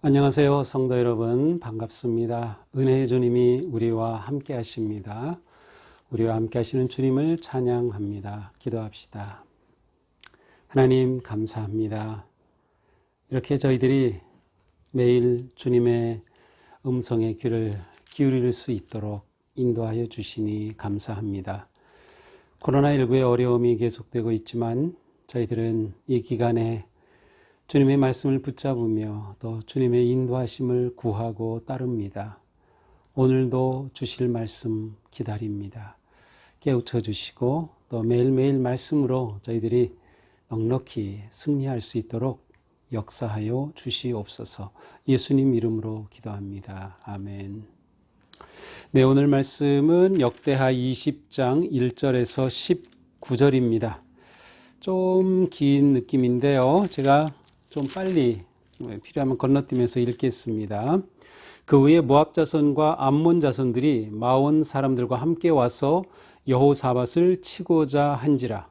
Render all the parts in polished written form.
안녕하세요, 성도 여러분. 반갑습니다. 은혜의 주님이 우리와 함께 하십니다. 우리와 함께 하시는 주님을 찬양합니다. 기도합시다. 하나님, 감사합니다. 이렇게 저희들이 매일 주님의 음성에 귀를 기울일 수 있도록 인도하여 주시니 감사합니다. 코로나19의 어려움이 계속되고 있지만 저희들은 이 기간에 주님의 말씀을 붙잡으며 또 주님의 인도하심을 구하고 따릅니다. 오늘도 주실 말씀 기다립니다. 깨우쳐 주시고 또 매일매일 말씀으로 저희들이 넉넉히 승리할 수 있도록 역사하여 주시옵소서. 예수님 이름으로 기도합니다. 아멘. 네, 오늘 말씀은 역대하 20장 1절에서 19절입니다. 좀 긴 느낌인데요. 제가 좀 빨리 필요하면 건너뛰면서 읽겠습니다. 그 후에 모압 자손과 암몬 자손들이 마온 사람들과 함께 와서 여호사밧을 치고자 한지라.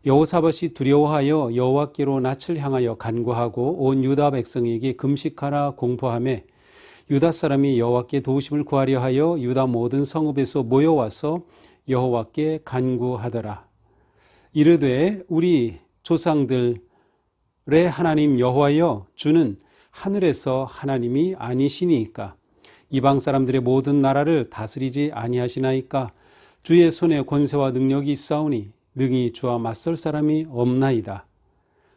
여호사밧이 두려워하여 여호와께로 낯을 향하여 간구하고 온 유다 백성에게 금식하라 공포하며 유다 사람이 여호와께 도우심을 구하려 하여 유다 모든 성읍에서 모여와서 여호와께 간구하더라. 이르되 우리 조상들의 하나님 여호와여, 주는 하늘에서 하나님이 아니시니까 이방 사람들의 모든 나라를 다스리지 아니하시나이까. 주의 손에 권세와 능력이 있사오니 능히 주와 맞설 사람이 없나이다.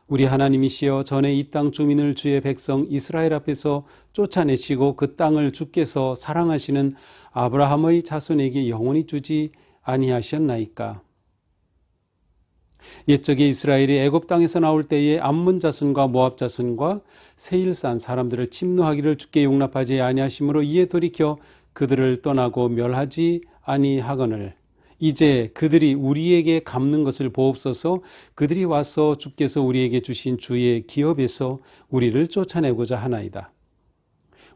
우리 하나님이시여, 전에 이 땅 주민을 주의 백성 이스라엘 앞에서 쫓아내시고 그 땅을 주께서 사랑하시는 아브라함의 자손에게 영원히 주지 아니하셨나이까. 옛적에 이스라엘이 애굽 땅에서 나올 때에 암몬 자손과 모압 자손과 세일산 사람들을 침노하기를 주께 용납하지 아니하심으로 이에 돌이켜 그들을 떠나고 멸하지 아니하거늘 이제 그들이 우리에게 갚는 것을 보옵소서. 그들이 와서 주께서 우리에게 주신 주의 기업에서 우리를 쫓아내고자 하나이다.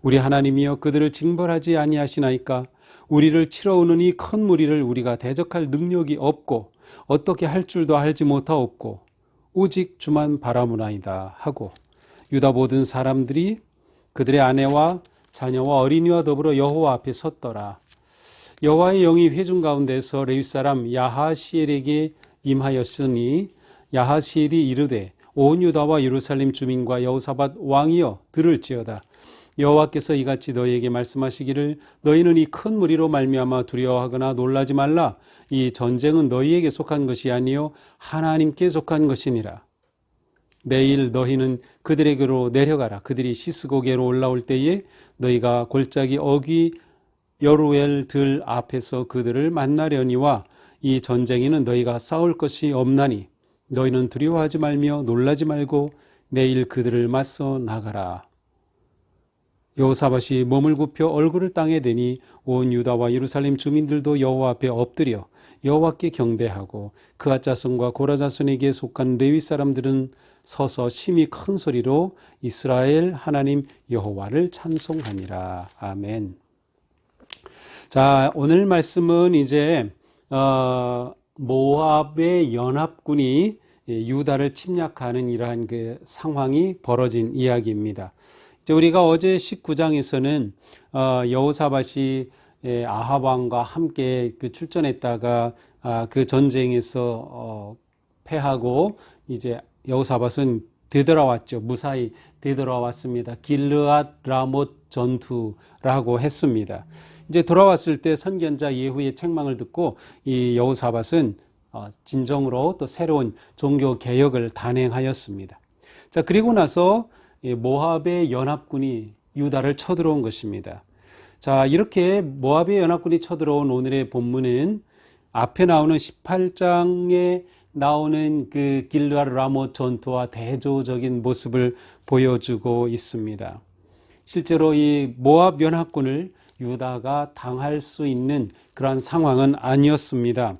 우리 하나님이여, 그들을 징벌하지 아니하시나이까. 우리를 치러 오는 이 큰 무리를 우리가 대적할 능력이 없고 어떻게 할 줄도 알지 못하옵고 오직 주만 바라무나이다 하고 유다 모든 사람들이 그들의 아내와 자녀와 어린이와 더불어 여호와 앞에 섰더라. 여호와의 영이 회중 가운데서 레위 사람 야하시엘에게 임하였으니 야하시엘이 이르되 온 유다와 예루살렘 주민과 여호사밧 왕이여 들을지어다. 여호와께서 이같이 너희에게 말씀하시기를 너희는 이 큰 무리로 말미암아 두려워하거나 놀라지 말라. 이 전쟁은 너희에게 속한 것이 아니요 하나님께 속한 것이니라. 내일 너희는 그들에게로 내려가라. 그들이 시스고게로 올라올 때에 너희가 골짜기 어귀 여루엘 들 앞에서 그들을 만나려니와 이 전쟁에는 너희가 싸울 것이 없나니 너희는 두려워하지 말며 놀라지 말고 내일 그들을 맞서 나가라. 여호사밧이 몸을 굽혀 얼굴을 땅에 대니 온 유다와 예루살렘 주민들도 여호와 앞에 엎드려 여호와께 경배하고 그앗 자손과 고라 자손에게 속한 레위 사람들은 서서 심히 큰 소리로 이스라엘 하나님 여호와를 찬송하니라. 아멘. 자, 오늘 말씀은 이제 모압의 연합군이 유다를 침략하는 이러한 그 상황이 벌어진 이야기입니다. 이제 우리가 어제 19장에서는 여호사밧이 아합 왕과 함께 그 출전했다가 그 전쟁에서 패하고 이제 여호사밧은 되돌아왔죠. 무사히 되돌아왔습니다. 길르앗 라못 전투라고 했습니다. 이제 돌아왔을 때 선견자 예후의 책망을 듣고 이 여호사밧은 진정으로 또 새로운 종교 개혁을 단행하였습니다. 자, 그리고 나서 모압의 연합군이 유다를 쳐들어온 것입니다. 자, 이렇게 모압의 연합군이 쳐들어온 오늘의 본문은 앞에 나오는 18장에 나오는 그 길르앗 라못 전투와 대조적인 모습을 보여주고 있습니다. 실제로 이 모압 연합군을 유다가 당할 수 있는 그러한 상황은 아니었습니다.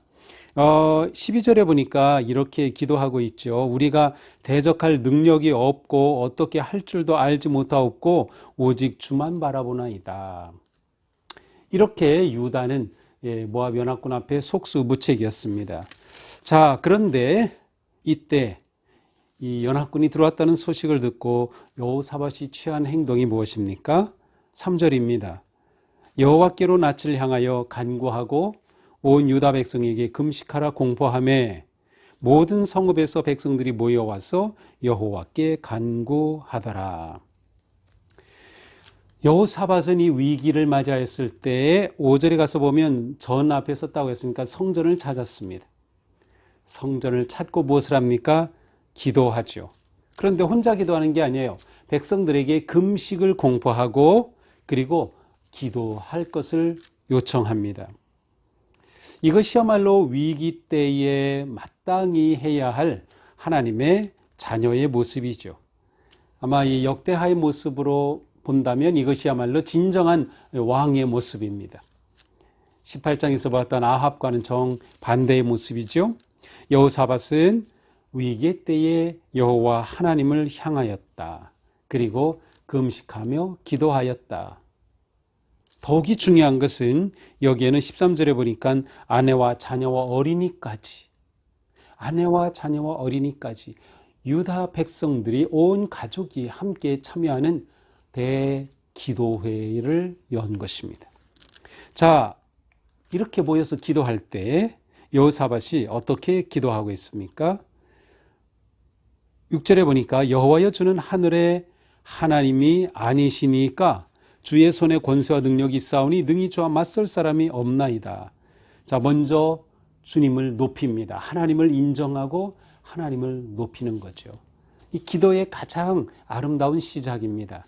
12절에 보니까 이렇게 기도하고 있죠. 우리가 대적할 능력이 없고 어떻게 할 줄도 알지 못하옵고 오직 주만 바라보나이다. 이렇게 유다는 모압 연합군 앞에 속수무책이었습니다. 자, 그런데 이때 이 연합군이 들어왔다는 소식을 듣고 여호사밧이 취한 행동이 무엇입니까? 3절입니다. 여호와께로 낯을 향하여 간구하고 온 유다 백성에게 금식하라 공포하매 모든 성읍에서 백성들이 모여와서 여호와께 간구하더라. 여호사밧은 이 위기를 맞이했을 때에 5절에 가서 보면 전 앞에 섰다고 했으니까 성전을 찾았습니다. 성전을 찾고 무엇을 합니까? 기도하죠. 그런데 혼자 기도하는 게 아니에요. 백성들에게 금식을 공포하고 그리고 기도할 것을 요청합니다. 이것이야말로 위기 때에 마땅히 해야 할 하나님의 자녀의 모습이죠. 아마 이 역대하의 모습으로 본다면 이것이야말로 진정한 왕의 모습입니다. 18장에서 봤던 아합과는 정반대의 모습이죠. 여호사밧은 위기 때에 여호와 하나님을 향하였다. 그리고 금식하며 기도하였다. 더욱이 중요한 것은 여기에는 13절에 보니까 아내와 자녀와 어린이까지 유다 백성들이 온 가족이 함께 참여하는 대기도회를 연 것입니다. 자, 이렇게 모여서 기도할 때 여호사밧이 어떻게 기도하고 있습니까? 6절에 보니까 여호와여 주는 하늘의 하나님이 아니시니까 주의 손에 권세와 능력이 있사오니 능히 주와 맞설 사람이 없나이다. 자, 먼저 주님을 높입니다. 하나님을 인정하고 하나님을 높이는 거죠. 이 기도의 가장 아름다운 시작입니다.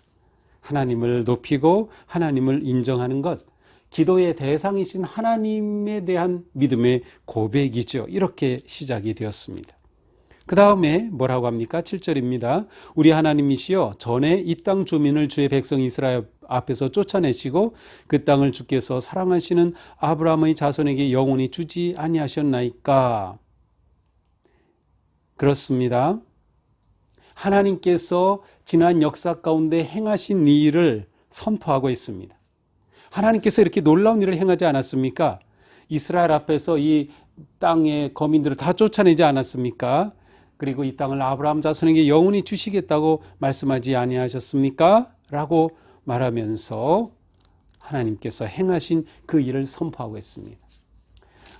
하나님을 높이고 하나님을 인정하는 것, 기도의 대상이신 하나님에 대한 믿음의 고백이죠. 이렇게 시작이 되었습니다. 그 다음에 뭐라고 합니까? 7절입니다. 우리 하나님이시여 전에 이 땅 주민을 주의 백성 이스라엘 앞에서 쫓아내시고 그 땅을 주께서 사랑하시는 아브라함의 자손에게 영원히 주지 아니하셨나이까? 그렇습니다. 하나님께서 지난 역사 가운데 행하신 이 일을 선포하고 있습니다. 하나님께서 이렇게 놀라운 일을 행하지 않았습니까? 이스라엘 앞에서 이 땅의 거민들을 다 쫓아내지 않았습니까? 그리고 이 땅을 아브라함 자손에게 영원히 주시겠다고 말씀하지 아니하셨습니까? 라고 말하면서 하나님께서 행하신 그 일을 선포하고 있습니다.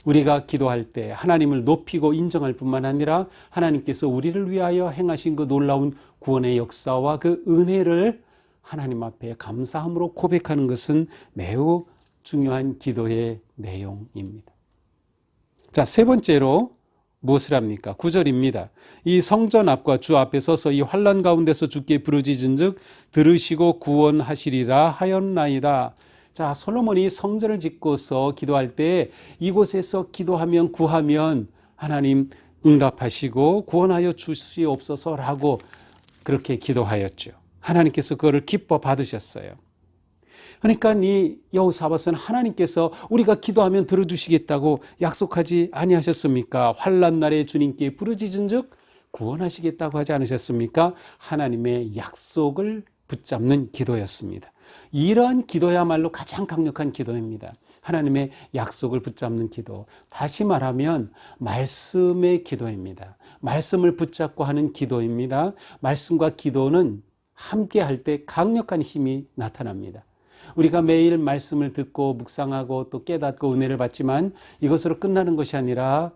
우리가 기도할 때 하나님을 높이고 인정할 뿐만 아니라 하나님께서 우리를 위하여 행하신 그 놀라운 구원의 역사와 그 은혜를 하나님 앞에 감사함으로 고백하는 것은 매우 중요한 기도의 내용입니다. 자, 세 번째로 무엇을 합니까? 9절입니다. 이 성전 앞과 주 앞에 서서 이 환난 가운데서 주께 부르짖은즉 들으시고 구원하시리라 하였나이다. 자, 솔로몬이 성전을 짓고서 기도할 때 이곳에서 기도하면 구하면 하나님 응답하시고 구원하여 주시옵소서라고 그렇게 기도하였죠. 하나님께서 그거를 기뻐 받으셨어요. 그러니까 이 여호사밧은 하나님께서 우리가 기도하면 들어주시겠다고 약속하지 아니하셨습니까? 환난 날에 주님께 부르짖은즉 구원하시겠다고 하지 않으셨습니까? 하나님의 약속을 붙잡는 기도였습니다. 이러한 기도야말로 가장 강력한 기도입니다. 하나님의 약속을 붙잡는 기도. 다시 말하면 말씀의 기도입니다. 말씀을 붙잡고 하는 기도입니다. 말씀과 기도는 함께 할 때 강력한 힘이 나타납니다. 우리가 매일 말씀을 듣고 묵상하고 또 깨닫고 은혜를 받지만 이것으로 끝나는 것이 아니라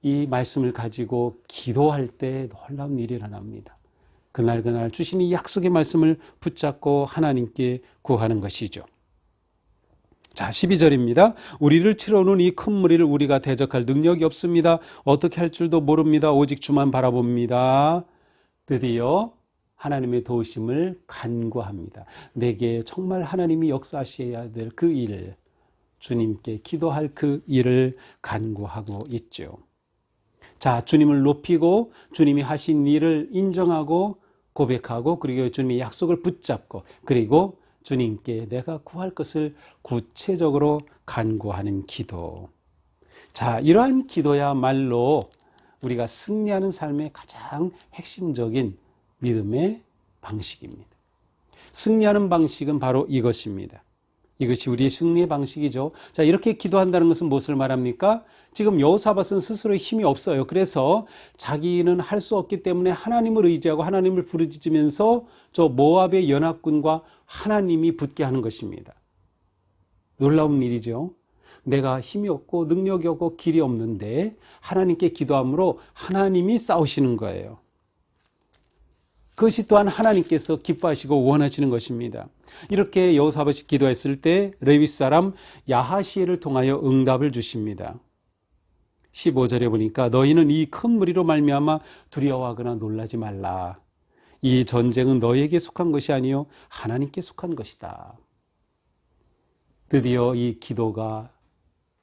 이 말씀을 가지고 기도할 때 놀라운 일이 일어납니다. 그날 주신 이 약속의 말씀을 붙잡고 하나님께 구하는 것이죠. 자, 12절입니다. 우리를 치러놓은 이 큰 무리를 우리가 대적할 능력이 없습니다. 어떻게 할 줄도 모릅니다. 오직 주만 바라봅니다. 드디어 하나님의 도우심을 간구합니다. 내게 정말 하나님이 역사하셔야 될 그 일, 주님께 기도할 그 일을 간구하고 있죠. 자, 주님을 높이고 주님이 하신 일을 인정하고 고백하고 그리고 주님의 약속을 붙잡고 그리고 주님께 내가 구할 것을 구체적으로 간구하는 기도. 자, 이러한 기도야말로 우리가 승리하는 삶의 가장 핵심적인 믿음의 방식입니다. 승리하는 방식은 바로 이것입니다. 이것이 우리의 승리의 방식이죠. 자, 이렇게 기도한다는 것은 무엇을 말합니까? 지금 여호사밧은 스스로 힘이 없어요. 그래서 자기는 할 수 없기 때문에 하나님을 의지하고 하나님을 부르짖으면서 저 모압의 연합군과 하나님이 붙게 하는 것입니다. 놀라운 일이죠. 내가 힘이 없고 능력이 없고 길이 없는데 하나님께 기도함으로 하나님이 싸우시는 거예요. 그것이 또한 하나님께서 기뻐하시고 원하시는 것입니다. 이렇게 여호사밧이 기도했을 때 레위 사람 야하시엘을 통하여 응답을 주십니다. 15절에 보니까 너희는 이 큰 무리로 말미암아 두려워하거나 놀라지 말라. 이 전쟁은 너희에게 속한 것이 아니요 하나님께 속한 것이다. 드디어 이 기도가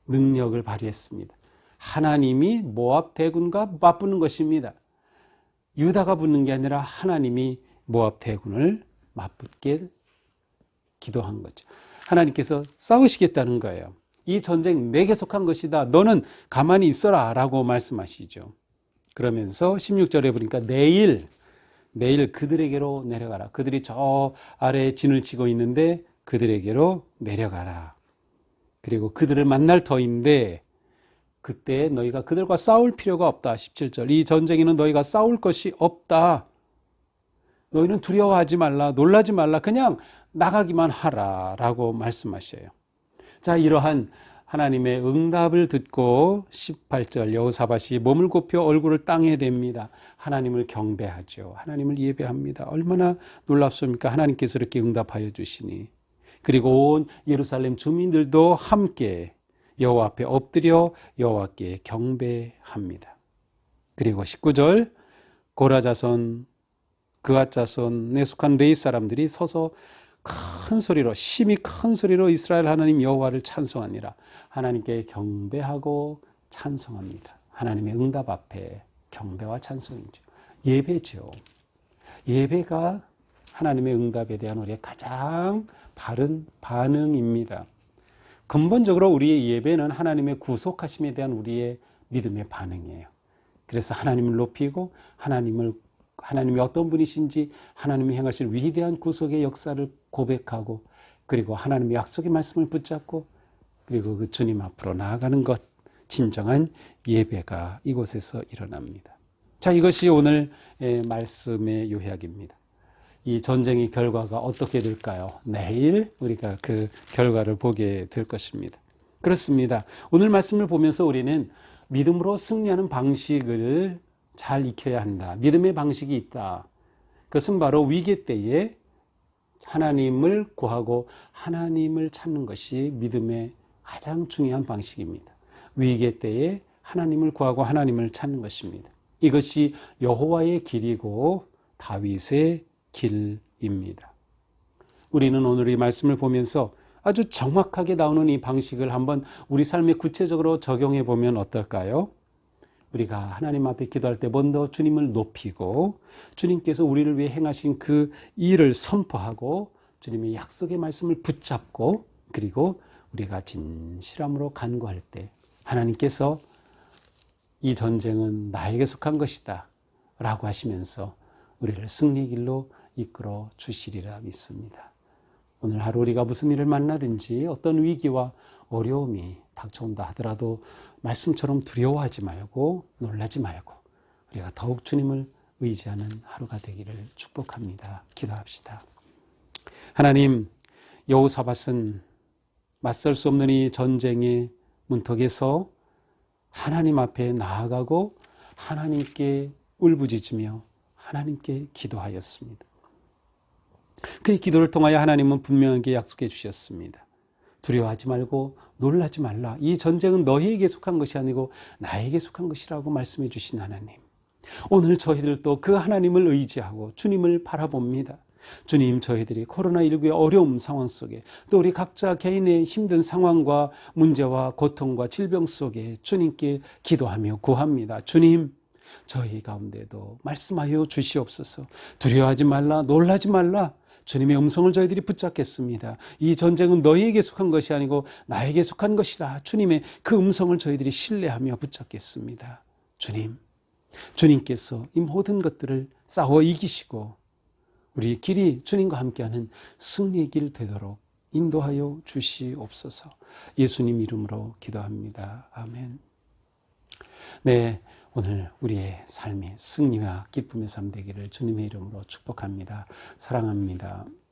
능력을 발휘했습니다. 하나님이 모압 대군과 맞붙는 것입니다. 유다가 붙는 게 아니라 하나님이 모압 대군을 맞붙게 기도한 거죠. 하나님께서 싸우시겠다는 거예요. 이 전쟁 내게 속한 것이다. 너는 가만히 있어라 라고 말씀하시죠. 그러면서 16절에 보니까 내일 그들에게로 내려가라. 그들이 저 아래에 진을 치고 있는데 그들에게로 내려가라. 그리고 그들을 만날 터인데 그때 너희가 그들과 싸울 필요가 없다. 17절. 이 전쟁에는 너희가 싸울 것이 없다. 너희는 두려워하지 말라. 놀라지 말라. 그냥 나가기만 하라. 라고 말씀하셔요. 자, 이러한 하나님의 응답을 듣고 18절 여호사밧이 몸을 굽혀 얼굴을 땅에 댑니다. 하나님을 경배하죠. 하나님을 예배합니다. 얼마나 놀랍습니까? 하나님께서 이렇게 응답하여 주시니. 그리고 온 예루살렘 주민들도 함께 여호와 앞에 엎드려 여호와께 경배합니다. 그리고 19절 고라 자손, 그앗 자손에 속한 레위 사람들이 서서 큰 소리로 심히 큰 소리로 이스라엘 하나님 여호와를 찬송하니라. 하나님께 경배하고 찬송합니다. 하나님의 응답 앞에 경배와 찬송이죠. 예배죠. 예배가 하나님의 응답에 대한 우리의 가장 바른 반응입니다. 근본적으로 우리의 예배는 하나님의 구속하심에 대한 우리의 믿음의 반응이에요. 그래서 하나님을 높이고 하나님이 어떤 분이신지 하나님이 행하실 위대한 구속의 역사를 고백하고 그리고 하나님의 약속의 말씀을 붙잡고 그리고 그 주님 앞으로 나아가는 것, 진정한 예배가 이곳에서 일어납니다. 자, 이것이 오늘 말씀의 요약입니다. 이 전쟁의 결과가 어떻게 될까요? 내일 우리가 그 결과를 보게 될 것입니다. 그렇습니다. 오늘 말씀을 보면서 우리는 믿음으로 승리하는 방식을 잘 익혀야 한다. 믿음의 방식이 있다. 그것은 바로 위기 때에 하나님을 구하고 하나님을 찾는 것이 믿음의 가장 중요한 방식입니다. 위기 때에 하나님을 구하고 하나님을 찾는 것입니다. 이것이 여호와의 길이고 다윗의 길입니다. 우리는 오늘 이 말씀을 보면서 아주 정확하게 나오는 이 방식을 한번 우리 삶에 구체적으로 적용해 보면 어떨까요? 우리가 하나님 앞에 기도할 때 먼저 주님을 높이고 주님께서 우리를 위해 행하신 그 일을 선포하고 주님의 약속의 말씀을 붙잡고 그리고 우리가 진실함으로 간구할 때 하나님께서 이 전쟁은 나에게 속한 것이다 라고 하시면서 우리를 승리의 길로 이끌어 주시리라 믿습니다. 오늘 하루 우리가 무슨 일을 만나든지 어떤 위기와 어려움이 닥쳐온다 하더라도 말씀처럼 두려워하지 말고 놀라지 말고 우리가 더욱 주님을 의지하는 하루가 되기를 축복합니다. 기도합시다. 하나님, 여호사밧은 맞설 수 없는 이 전쟁의 문턱에서 하나님 앞에 나아가고 하나님께 울부짖으며 하나님께 기도하였습니다. 그의 기도를 통하여 하나님은 분명하게 약속해 주셨습니다. 두려워하지 말고 놀라지 말라. 이 전쟁은 너희에게 속한 것이 아니고 나에게 속한 것이라고 말씀해 주신 하나님. 오늘 저희들도 그 하나님을 의지하고 주님을 바라봅니다. 주님, 저희들이 코로나19의 어려움 상황 속에 또 우리 각자 개인의 힘든 상황과 문제와 고통과 질병 속에 주님께 기도하며 구합니다. 주님, 저희 가운데도 말씀하여 주시옵소서. 두려워하지 말라, 놀라지 말라. 주님의 음성을 저희들이 붙잡겠습니다. 이 전쟁은 너희에게 속한 것이 아니고 나에게 속한 것이다. 주님의 그 음성을 저희들이 신뢰하며 붙잡겠습니다. 주님, 주님께서 이 모든 것들을 싸워 이기시고 우리 길이 주님과 함께하는 승리의 길 되도록 인도하여 주시옵소서. 예수님 이름으로 기도합니다. 아멘. 네, 오늘 우리의 삶이 승리와 기쁨의 삶 되기를 주님의 이름으로 축복합니다. 사랑합니다.